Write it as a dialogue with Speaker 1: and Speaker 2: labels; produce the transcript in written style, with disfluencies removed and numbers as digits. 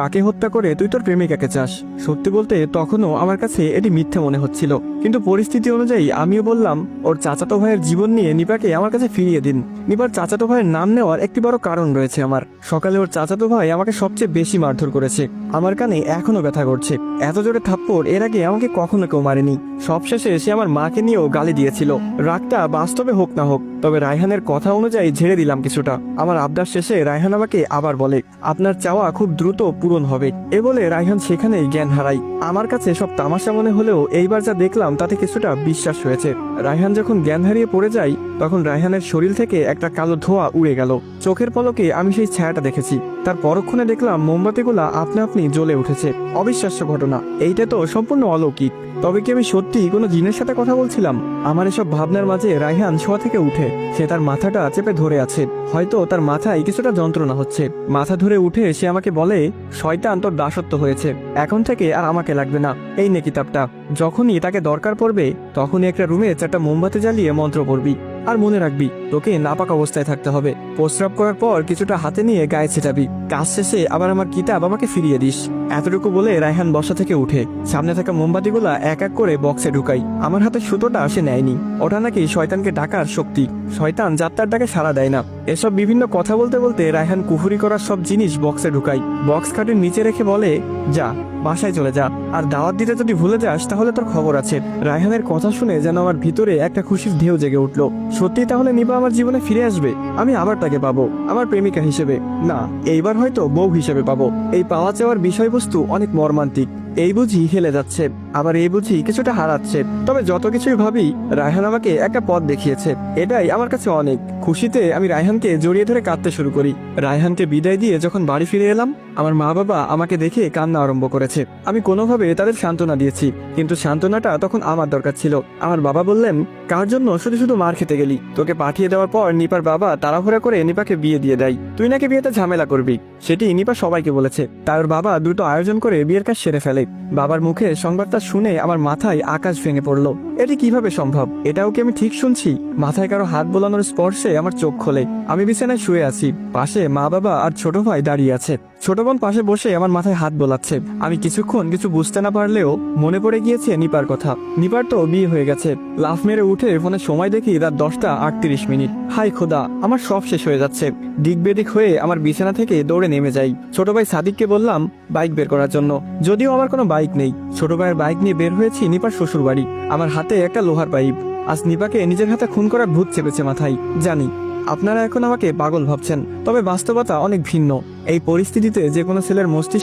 Speaker 1: তাকে হত্যা করে তুই তোর প্রেমিকাকে চাস। সত্যি বলতে তখনও আমার কাছে এটি মিথ্যে মনে হচ্ছিল, কিন্তু পরিস্থিতি অনুযায়ী আমিও বললাম ওর চাচাতো ভাইয়ের জীবন নিয়ে নিপাকে আমার কাছে ফিরিয়ে দিন। নিপার চাচাতো ভাইয়ের নাম নেওয়ার একটি বড় কারণ রয়েছে আমার। সকালে ওর চাচাতো ভাই আমাকে সবচেয়ে বেশি মারধর করেছে। আমার কানে এখনো ব্যথা করছে। এত জোরে থাপ্পড় এর আগে আমাকে কখনো কেউ মারেনি। সবশেষে সে আমার মাকে নিয়েও গালি দিয়েছিল। রাগটা বাস্তবে হোক না হোক, তবে রায়হানের কথা অনুযায়ী ঝেড়ে দিলাম কিছুটা। আমার আবদার শেষে রায়হান আমাকে আবার বলে, আপনার চাওয়া খুব দ্রুত পূরণ হবে। এ বলে রায়হান সেখানেই জ্ঞান হারায়। আমার কাছে সব তামাশা মনে হলেও এইবার যা দেখলাম তাতে কিছুটা বিশ্বাস হয়েছে। রায়হান যখন জ্ঞান হারিয়ে পড়ে যায়, তখন রায়হানের শরীর থেকে একটা কালো ধোঁয়া উড়ে গেল। চোখের পলকে আমি সেই ছায়াটা দেখেছি। তার পরক্ষণে দেখলাম মোমবাতিগুলা আপনা আপনি জ্বলে উঠেছে। অবিশ্বাস্য ঘটনা, এইটা তো সম্পূর্ণ অলৌকিক। তবে কি আমি সত্যি কোনো জিনের সাথে কথা বলছিলাম? আমার এসব ভাবনার মাঝে রায়হান শোয়া থেকে উঠে সে তার মাথাটা চেপে ধরে আছে। হয়তো তার মাথায় কিছুটা যন্ত্রণা হচ্ছে। মাথা ধরে উঠে সে আমাকে বলে, শয়তান তোর দাসত্ব হয়েছে, এখন থেকে আর আমাকে লাগবে না। এই নে কিতাবটা, যখনই তাকে দরকার পড়বে তখনই একটা রুমে 4টা মোমবাতি জ্বালিয়ে মন্ত্র পড়বি। আর মনে রাখবি, তোকে নাপাক অবস্থায় থাকতে হবে। প্রস্রাব করার পর কিছুটা হাতে নিয়ে গায়ে ছেটাবি। কাজ শেষে আবার আমার কিতাব আমাকে ফিরিয়ে দিস। এতটুকু বলে রায়হান বসা থেকে উঠে সামনে থাকা মোমবাতিগুলা এক এক করে বক্সে ঢুকাই। আমার হাতে সুতোটা সে নেয়নি। ওটা নাকি শয়তানকে ডাকার শক্তি। শয়তান যাত্রার ডাকে সাড়া দেয় না। এসব বিভিন্ন কথা বলতে বলতে রায়হান কুফুরি করার সব জিনিস বক্সে ঢুকাই। বক্স খাটের নিচে রেখে বলে, যা বাসায় চলে যা, আর দাওয়াত দিতে যদি ভুলে যাস তাহলে তোর খবর আছে। রায়হানের কথা শুনে যেন আমার ভিতরে একটা খুশির ঢেউ জেগে উঠলো। সত্যি তাহলে নিপা আমার জীবনে ফিরে আসবে? আমি আবার তাকে পাবো, আমার প্রেমিকা হিসেবে না, এইবার হয়তো বউ হিসেবে পাবো। এই পাওয়া চাওয়ার বিষয়বস্তু অনেক মর্মান্তিক। এই বুঝি হেলে যাচ্ছে, আবার এই বুঝি কিছুটা হারাচ্ছে। তবে যত কিছুই ভাবি, রায়হান আমাকে একটা পথ দেখিয়েছে, এটাই আমার কাছে অনেক। খুশিতে আমি রায়হানকে জড়িয়ে ধরে কাঁদতে শুরু করি। রায়হানকে বিদায় দিয়ে যখন বাড়ি ফিরে এলাম, আমার মা বাবা আমাকে দেখে কান্না আরম্ভ করেছে। আমি কোনোভাবে তাদের সান্ত্বনা দিয়েছি, কিন্তু সান্ত্বনাটা তখন আমার দরকার ছিল। আমার বাবা বললেন, কার জন্য শুধু শুধু মার খেতে গেলি? তোকে পাঠিয়ে দেওয়ার পর নিপার বাবা তাড়াহুড়া করে নিপাকে বিয়ে দিয়ে দেয়। তুই নাকি বিয়েতে ঝামেলা করবি, সেটি নিপা সবাইকে বলেছে। তার বাবা দ্রুত আয়োজন করে বিয়ের কাজ সেরে ফেলে। বাবার মুখে সংবাদটা শুনে আমার মাথায় আকাশ ভেঙে পড়লো। এটি কিভাবে সম্ভব? এটাও কি আমি ঠিক শুনছি? মাথায় কারো হাত বোলানোর স্পর্শে আমার চোখ খোলে। আমি বিছানায় শুয়ে আছি, পাশে মা বাবা আর ছোট ভাই দাঁড়িয়ে আছে। ছোট বোন পাশে বসে আমার মাথায় হাত বোলাচ্ছে। আমি কিছুক্ষণ কিছু বুঝতে না পারলেও মনে পড়ে গিয়েছে নিপার কথা। নিপার তো বিয়ে হয়ে গেছে। লাফ মেরে উঠে ফোনে সময় দেখি রাত 10:38। হাই খোদা, আমার সব শেষ হয়ে যাচ্ছে। দিক বেদিক হয়ে আমার বিছানা থেকে দৌড়ে নেমে যাই। ছোট ভাই সাদিককে বললাম বাইক বের করার জন্য, যদিও আমার কোনো বাইক নেই। ছোট ভাইয়ের বাইক নিয়ে বের হয়েছি নিপার শ্বশুর বাড়ি। আমার হাতে একটা লোহার পাইপ। আজ নিপাকে নিজের হাতে খুন করার ভূত চেপেছে মাথায়। জানি আপনারা এখন আমাকে পাগল ভাবছেন, তবে বাস্তবতা অনেক ভিন্ন। এই পরিস্থিতিতে যে কোনো ছেলের মস্তিষ্ক